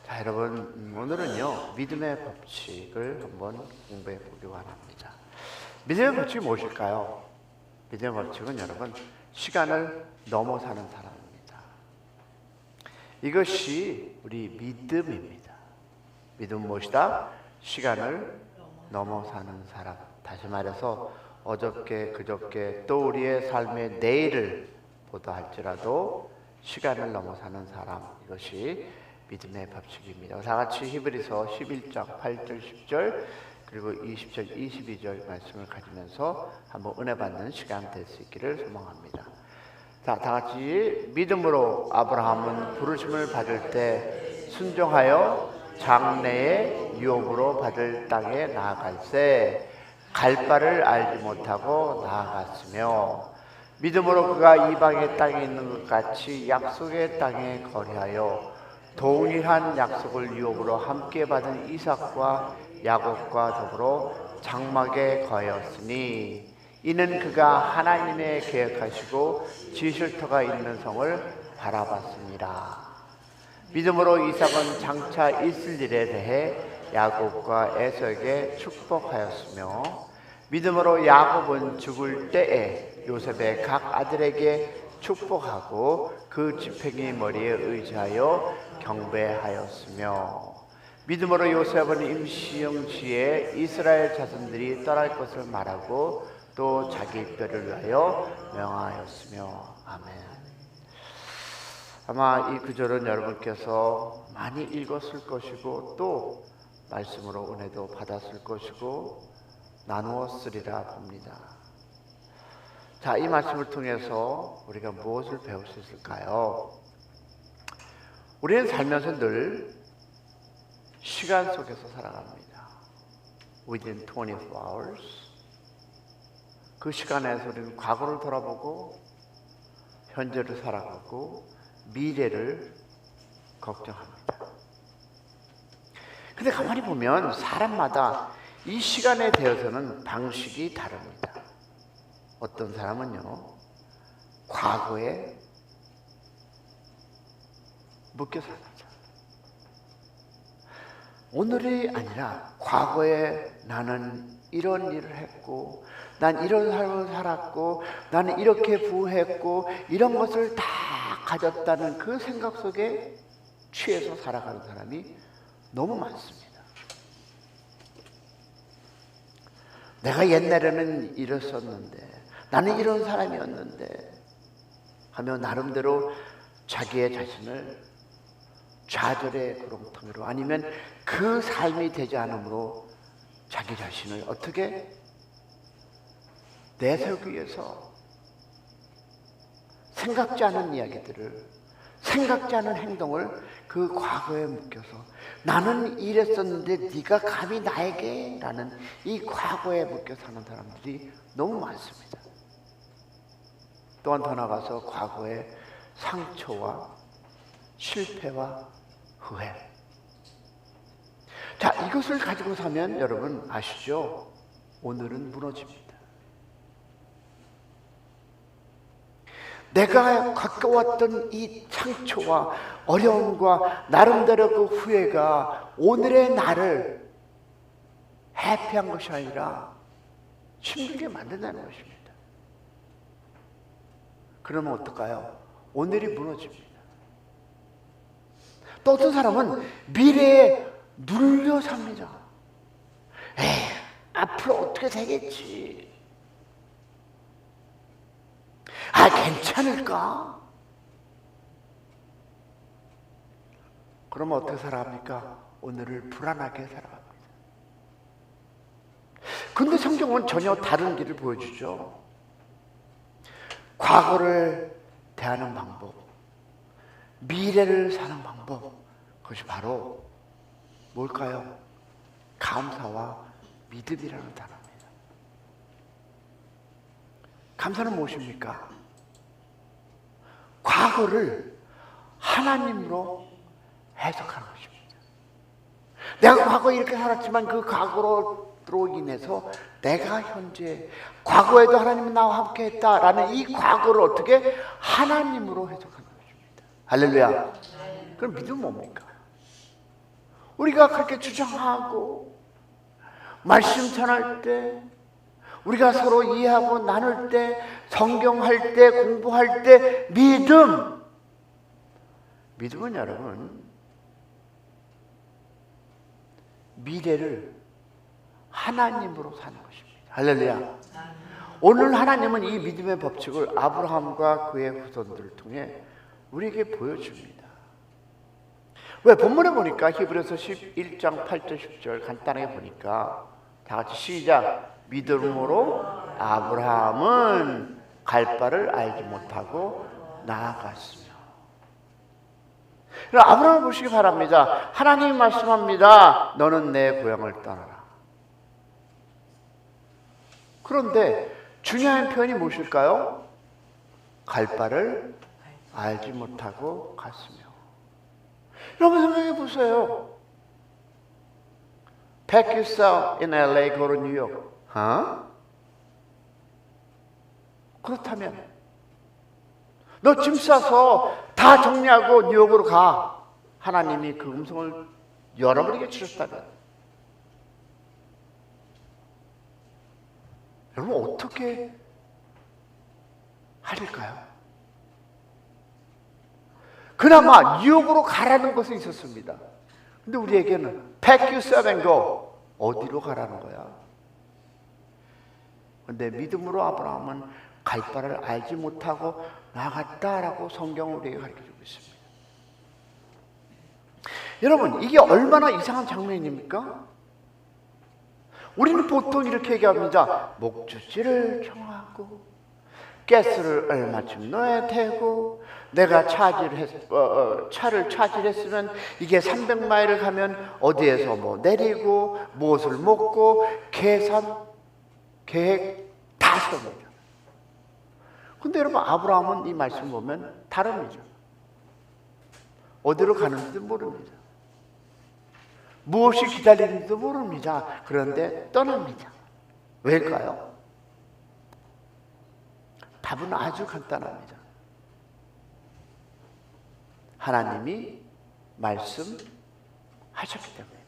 자, 여러분, 오늘은요 믿음의 법칙을 한번 공부해 보기로 합니다. 믿음의 법칙이 무엇일까요? 믿음의 법칙은 여러분, 시간을 넘어 사는 사람입니다. 이것이 우리 믿음입니다. 믿음은 무엇이다? 시간을 넘어 사는 사람. 다시 말해서 어저께 그저께 또 우리의 삶의 내일을 보다 할지라도 시간을 넘어 사는 사람, 이것이 믿음의 법칙입니다. 다 같이 히브리서 11장 8절 10절 그리고 20절 22절 말씀을 가지면서 한번 은혜 받는 시간 될 수 있기를 소망합니다. 자, 다 같이 믿음으로 아브라함은 부르심을 받을 때 순종하여 장래의 유업으로 받을 땅에 나아갈새 갈 바를 알지 못하고 나아갔으며 믿음으로 그가 이방의 땅에 있는 것 같이 약속의 땅에 거리하여 동일한 약속을 유업으로 함께 받은 이삭과 야곱과 더불어 장막에 거하였으니 이는 그가 하나님의 계획하시고 지실터가 있는 성을 바라봤습니다. 믿음으로 이삭은 장차 있을 일에 대해 야곱과 에서에게 축복하였으며 믿음으로 야곱은 죽을 때에 요셉의 각 아들에게 축복하고 그 지팡이 머리에 의지하여 경배하였으며 믿음으로 요셉은 임시영시에 이스라엘 자손들이 떠날 것을 말하고 또 자기 뼈를 위하여 명하였으며. 아멘. 아마 이 구절은 여러분께서 많이 읽었을 것이고 또 말씀으로 은혜도 받았을 것이고 나누었으리라 봅니다. 자, 이 말씀을 통해서 우리가 무엇을 배울 수 있을까요? 우리는 살면서 늘 시간 속에서 살아갑니다. Within 24 hours. 그 시간에서 우리는 과거를 돌아보고 현재를 살아가고 미래를 걱정합니다. 근데 가만히 보면 사람마다 이 시간에 대해서는 방식이 다릅니다. 어떤 사람은요, 과거에 묶여 살죠. 오늘이 아니라 과거에 나는 이런 일을 했고, 난 이런 삶을 살았고, 나는 이렇게 부했고, 이런 것을 다 가졌다는 그 생각 속에 취해서 살아가는 사람이 너무 많습니다. 내가 옛날에는 이랬었는데, 나는 이런 사람이었는데 하며 나름대로 자기의 자신을 좌절의 구렁텅이로 아니면 그 삶이 되지 않으므로 자기 자신을 어떻게 내세우기 위해서 생각지 않은 이야기들을, 생각지 않은 행동을 그 과거에 묶여서 나는 이랬었는데 네가 감히 나에게? 라는 이 과거에 묶여 사는 사람들이 너무 많습니다. 또한 더 나아가서 과거의 상처와 실패와 후회. 자, 이것을 가지고 사면 여러분 아시죠? 오늘은 무너집니다. 내가 겪어왔던 이 상처와 어려움과 나름대로 그 후회가 오늘의 나를 해피한 것이 아니라 힘들게 만든다는 것입니다. 그러면 어떨까요? 오늘이 무너집니다. 또 어떤 사람은 미래에 눌려 삽니다. 에이, 앞으로 어떻게 되겠지? 아, 괜찮을까? 그러면 어떻게 살아갑니까? 오늘을 불안하게 살아갑니다. 근데 성경은 전혀 다른 길을 보여주죠. 과거를 대하는 방법, 미래를 사는 방법, 그것이 바로 뭘까요? 감사와 믿음이라는 단어입니다. 감사는 무엇입니까? 과거를 하나님으로 해석하는 것입니다. 내가 과거에 이렇게 살았지만 그 과거로 인해서 내가 현재, 과거에도 하나님은 나와 함께 했다라는 이 과거를 어떻게 하나님으로 해석하는 것입니다. 할렐루야. 그럼 믿음은 뭡니까? 우리가 그렇게 주장하고 말씀 전할 때, 우리가 서로 이해하고 나눌 때, 성경할 때, 공부할 때 믿음은 여러분 미래를 하나님으로 사는 것입니다. 할렐루야. 오늘 하나님은 이 믿음의 법칙을 아브라함과 그의 후손들을 통해 우리에게 보여줍니다. 왜? 본문에 보니까 히브리서 11장 8절 10절 간단하게 보니까 다 같이 시작. 믿음으로 아브라함은 갈 바를 알지 못하고 나아갔으며. 아브라함을 보시기 바랍니다. 하나님이 말씀합니다. 너는 내 고향을 떠나라. 그런데 중요한 표현이 무엇일까요? 갈 바를 알지 못하고 갔으며. 여러분 생각해 보세요. Pack yourself in LA, go to New York. 그렇다면 너 짐 싸서 다 정리하고 뉴욕으로 가. 하나님이 그 음성을 여러분에게 주셨다면 여러분 어떻게 하실까요? 그나마 뉴욕으로 가라는 것은 있었습니다. 근데 우리에게는 pack yourself and go. 어디로 가라는 거야? 근데 믿음으로 아브라함은 갈 바를 알지 못하고 나갔다라고 성경은 우리에게 가르쳐주고 있습니다. 여러분 이게 얼마나 이상한 장면입니까? 우리는 보통 이렇게 얘기합니다. 목주지를 정하고 가스를 얼마쯤 넣어야 되고 내가 차를 차질했으면 이게 300마일을 가면 어디에서 뭐 내리고 무엇을 먹고 계산 계획 다 세웁니다. 근데 여러분 아브라함은 이 말씀 보면 다릅니다. 어디로 가는지도 모릅니다. 무엇이 기다리는지도 모릅니다. 그런데 떠납니다. 왜일까요? 답은 아주 간단합니다. 하나님이 말씀하셨기 때문에.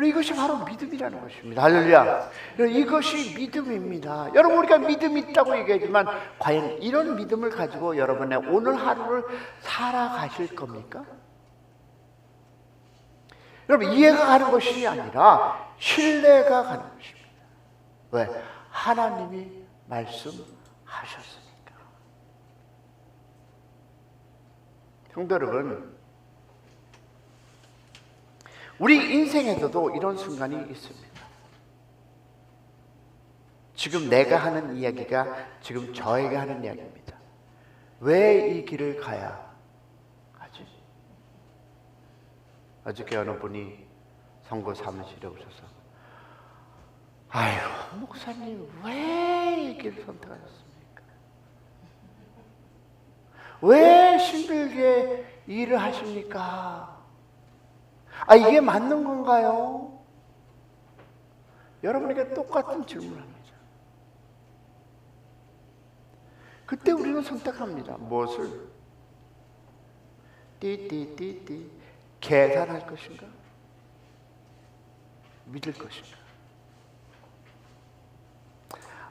이것이 바로 믿음이라는 것입니다. 할렐루야. 이것이 믿음입니다. 여러분 우리가 믿음이 있다고 얘기하지만 과연 이런 믿음을 가지고 여러분의 오늘 하루를 살아가실 겁니까? 여러분 이해가 가는 것이 아니라 신뢰가 가는 것입니다. 왜? 하나님이 말씀하셨으니까. 성도 여러분, 우리 인생에서도 이런 순간이 있습니다. 지금 내가 하는 이야기가 지금 저에게 하는 이야기입니다. 왜 이 길을 가야 하지? 어저께 어느 분이 선거 사무실에 오셔서 아유 목사님 왜 이 길을 선택하셨습니까? 왜 힘들게 일을 하십니까? 이게 맞는 건가요? 여러분에게 똑같은 질문을 합니다. 그때 우리는 선택합니다. 무엇을? 띠띠띠띠 계산할 것인가? 믿을 것인가?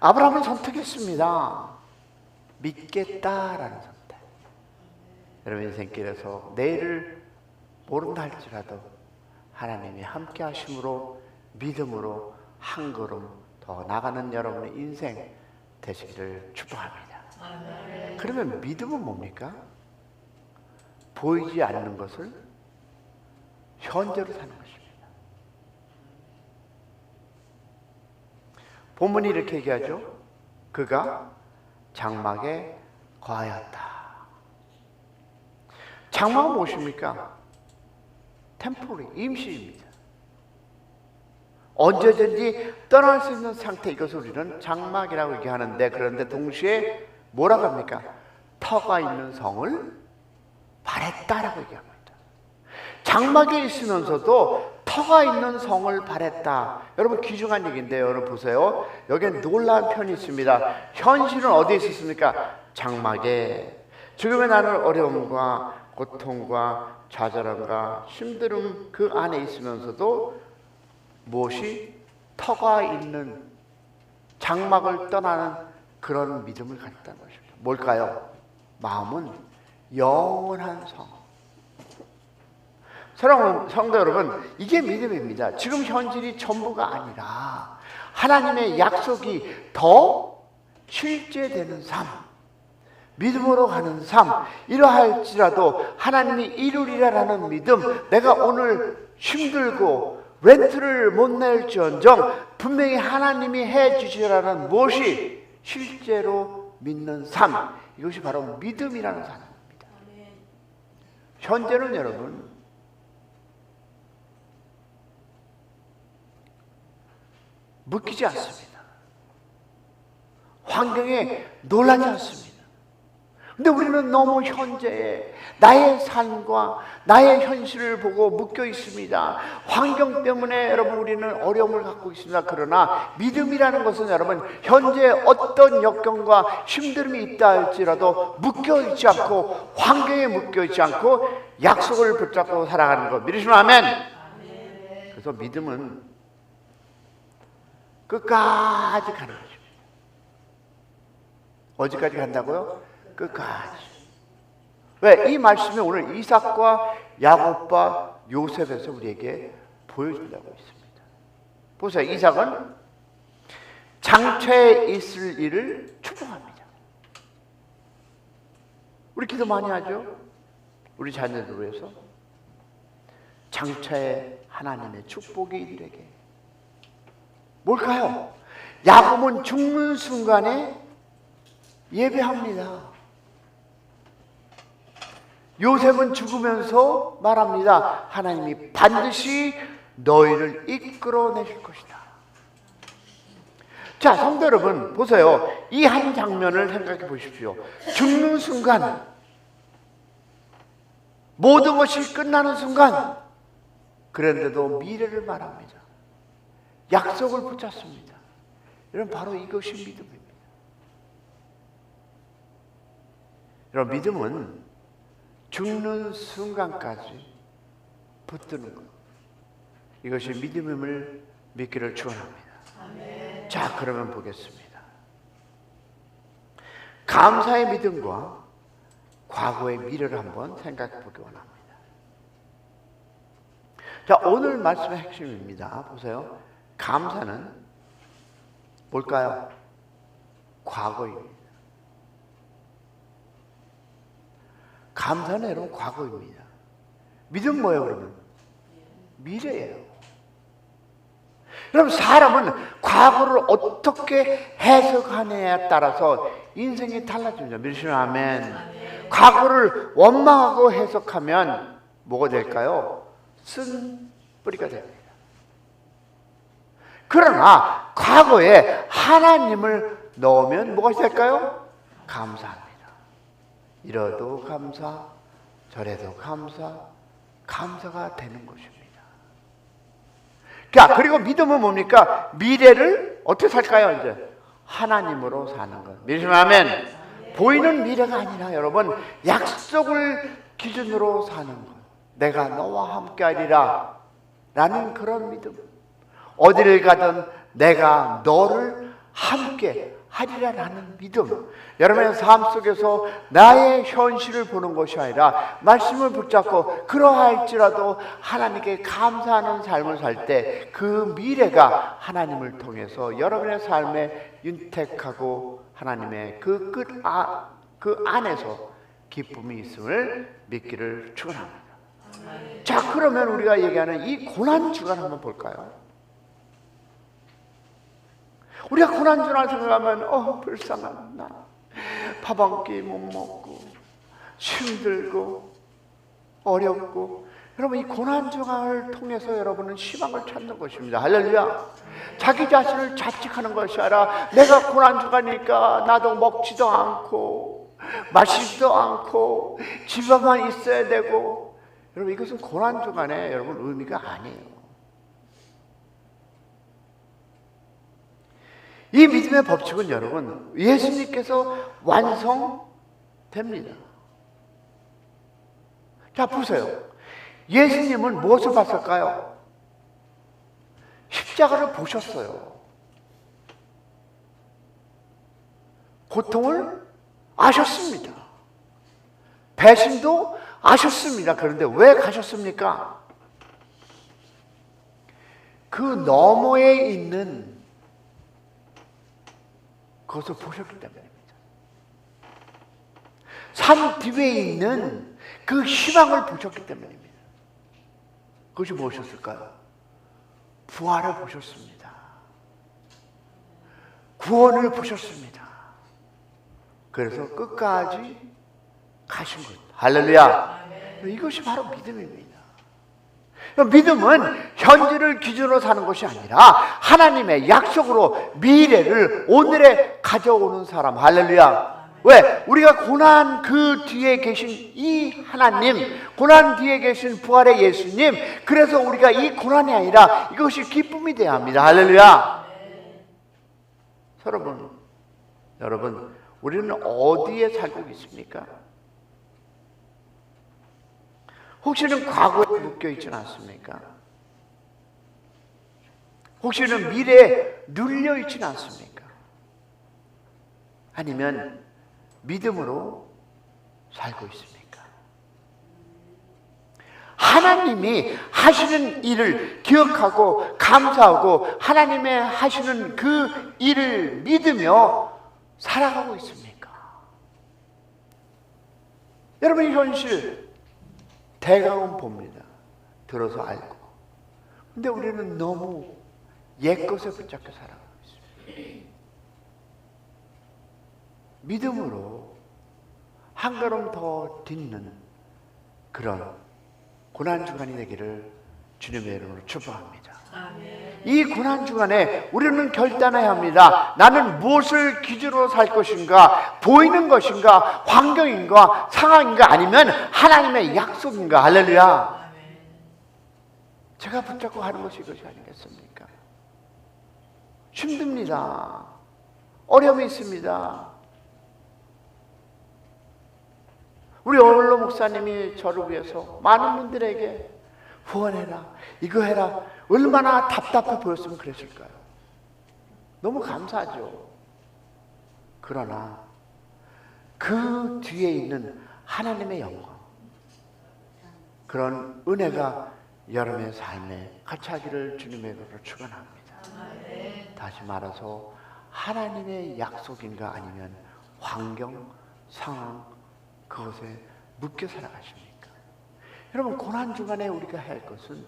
아브라함은 선택했습니다. 믿겠다라는 선택. 여러분 인생길에서 내일을 모른다 할지라도 하나님이 함께 하심으로 믿음으로 한 걸음 더 나가는 여러분의 인생 되시기를 축복합니다. 아멘. 그러면 믿음은 뭡니까? 보이지 않는 것을 현재로 사는 것입니다. 본문이 이렇게 얘기하죠. 그가 장막에 거하였다. 장막은 무엇입니까? 템포리, 임시입니다. 언제든지 떠날 수 있는 상태, 이것을 우리는 장막이라고 얘기하는데, 그런데 동시에 뭐라고 합니까? 터가 있는 성을 바랬다라고 얘기합니다. 장막에 있으면서도 터가 있는 성을 바랬다. 여러분 귀중한 얘기인데요. 여러분 보세요. 여기에 놀라운 편이 있습니다. 현실은 어디에 있었습니까? 장막에. 지금의 나는 어려움과 고통과 좌절함과 힘듦 그 안에 있으면서도 무엇이 터가 있는 장막을 떠나는 그런 믿음을 갖다는 것입니다. 뭘까요? 마음은 영원한 성. 사랑하는 성도 여러분, 이게 믿음입니다. 지금 현실이 전부가 아니라 하나님의 약속이 더 실제되는 삶, 믿음으로 가는 삶, 이러할지라도 하나님이 이루리라라는 믿음, 내가 오늘 힘들고 렌트를 못 낼지언정 분명히 하나님이 해주시라는 무엇이 실제로 믿는 삶, 이것이 바로 믿음이라는 삶입니다. 현재는 여러분 묶이지 않습니다. 환경에 놀라지 않습니다. 근데 우리는 너무 현재에 나의 삶과 나의 현실을 보고 묶여 있습니다. 환경 때문에 여러분 우리는 어려움을 갖고 있습니다. 그러나 믿음이라는 것은 여러분 현재 어떤 역경과 힘듦이 있다 할지라도 묶여 있지 않고 환경에 묶여 있지 않고 약속을 붙잡고 살아가는 것, 믿으시면 아멘. 그래서 믿음은 끝까지 가는 것입니다. 어디까지 간다고요? 끝까지. 왜? 이 말씀이 오늘 이삭과 야곱과 요셉에서 우리에게 보여준다고 있습니다. 보세요. 이삭은 장차에 있을 일을 축복합니다. 우리 기도 많이 하죠? 우리 자녀들 위해서 장차에 하나님의 축복이 이들에게. 뭘까요? 야곱은 죽는 순간에 예배합니다. 요셉은 죽으면서 말합니다. 하나님이 반드시 너희를 이끌어내실 것이다. 자, 성도 여러분 보세요. 이 한 장면을 생각해 보십시오. 죽는 순간, 모든 것이 끝나는 순간, 그런데도 미래를 말합니다. 약속을 붙잡습니다. 여러분 바로 이것이 믿음입니다. 여러분 믿음은 죽는 순간까지 붙드는 것, 이것이 믿음임을 믿기를 축원합니다. 자, 그러면 보겠습니다. 감사의 믿음과 과거의 미래를 한번 생각해 보기 원합니다. 자, 오늘 말씀의 핵심입니다. 보세요. 감사는 뭘까요? 과거입니다. 감사는 여러분 과거입니다. 믿음 뭐예요 그러면? 미래예요. 여러분 사람은 과거를 어떻게 해석하느냐에 따라서 인생이 달라집니다. 믿으시면 아멘. 과거를 원망하고 해석하면 뭐가 될까요? 쓴 뿌리가 됩니다. 그러나 과거에 하나님을 넣으면 뭐가 될까요? 감사합니다. 이러도 감사, 저래도 감사, 감사가 되는 것입니다. 자, 그리고 믿음은 뭡니까? 미래를 어떻게 살까요? 이제 하나님으로 사는 것. 믿으시면 아멘. 보이는 미래가 아니라 여러분 약속을 기준으로 사는 것. 내가 너와 함께하리라 라는 그런 믿음. 어디를 가든 내가 너를 함께 하리라라는 믿음. 여러분의 삶 속에서 나의 현실을 보는 것이 아니라 말씀을 붙잡고 그러할지라도 하나님께 감사하는 삶을 살 때 그 미래가 하나님을 통해서 여러분의 삶에 윤택하고 하나님의 그 안에서 기쁨이 있음을 믿기를 축원합니다. 자, 그러면 우리가 얘기하는 이 고난 주간 한번 볼까요? 우리가 고난주날 생각하면 불쌍한 나, 밥 한 끼 못 먹고 힘들고 어렵고. 여러분 이 고난주간을 통해서 여러분은 희망을 찾는 것입니다. 할렐루야. 자기 자신을 자책하는 것이 아니라 내가 고난주간이니까 나도 먹지도 않고 마시지도 않고 집에만 있어야 되고. 여러분 이것은 고난주간의 여러분 의미가 아니에요. 이 믿음의 법칙은 여러분 예수님께서 완성됩니다. 자, 보세요. 예수님은 무엇을 봤을까요? 십자가를 보셨어요. 고통을 아셨습니다. 배신도 아셨습니다. 그런데 왜 가셨습니까? 그 너머에 있는 그것을 보셨기 때문입니다. 산 뒤에 있는 그 희망을 보셨기 때문입니다. 그것이 무엇이었을까요? 부활을 보셨습니다. 구원을 보셨습니다. 그래서 끝까지 가신 것. 할렐루야. 이것이 바로 믿음입니다. 믿음은 현재를 기준으로 사는 것이 아니라 하나님의 약속으로 미래를 오늘에 가져오는 사람. 할렐루야. 왜? 우리가 고난 그 뒤에 계신 이 하나님, 고난 뒤에 계신 부활의 예수님, 그래서 우리가 이 고난이 아니라 이것이 기쁨이 되어야 합니다. 할렐루야. 여러분, 우리는 어디에 살고 있습니까? 혹시는 과거에 묶여 있지는 않습니까? 혹시는 미래에 눌려 있지는 않습니까? 아니면 믿음으로 살고 있습니까? 하나님이 하시는 일을 기억하고 감사하고 하나님의 하시는 그 일을 믿으며 살아가고 있습니까? 여러분, 이 현실 대강은 봅니다. 들어서 알고. 근데 우리는 너무 옛것에 붙잡혀 살아가고 있습니다. 믿음으로 한 걸음 더 딛는 그런 고난주간이 되기를 주님의 이름으로 축복합니다. 이 고난주간에 우리는 결단해야 합니다. 나는 무엇을 기준으로 살 것인가? 보이는 것인가? 환경인가? 상황인가? 아니면 하나님의 약속인가? 할렐루야. 제가 붙잡고 하는 것이 이것이 아니겠습니까? 힘듭니다. 어려움이 있습니다. 우리 어울로 목사님이 저를 위해서 많은 분들에게 후원해라, 이거 해라, 얼마나 답답해 보였으면 그랬을까요? 너무 감사하죠. 그러나 그 뒤에 있는 하나님의 영광, 그런 은혜가 여러분의 삶에 같이 하기를 주님의 이름으로 축원합니다. 다시 말해서 하나님의 약속인가 아니면 환경, 상황, 그것에 묶여 살아가십니까? 여러분, 고난주간에 우리가 할 것은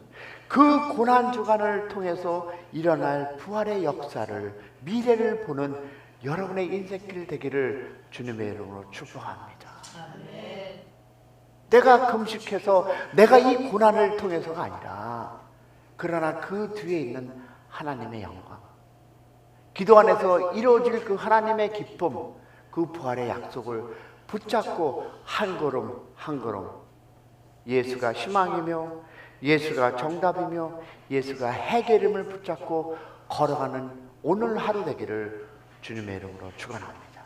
그 고난주간을 통해서 일어날 부활의 역사를, 미래를 보는 여러분의 인생길 되기를 주님의 이름으로 축복합니다. 내가 금식해서 내가 이 고난을 통해서가 아니라, 그러나 그 뒤에 있는 하나님의 영광, 기도 안에서 이루어질 그 하나님의 기쁨, 그 부활의 약속을 붙잡고 한 걸음 한 걸음 예수가 희망이며 예수가 정답이며 예수가 해결임을 붙잡고 걸어가는 오늘 하루 되기를 주님의 이름으로 축원합니다.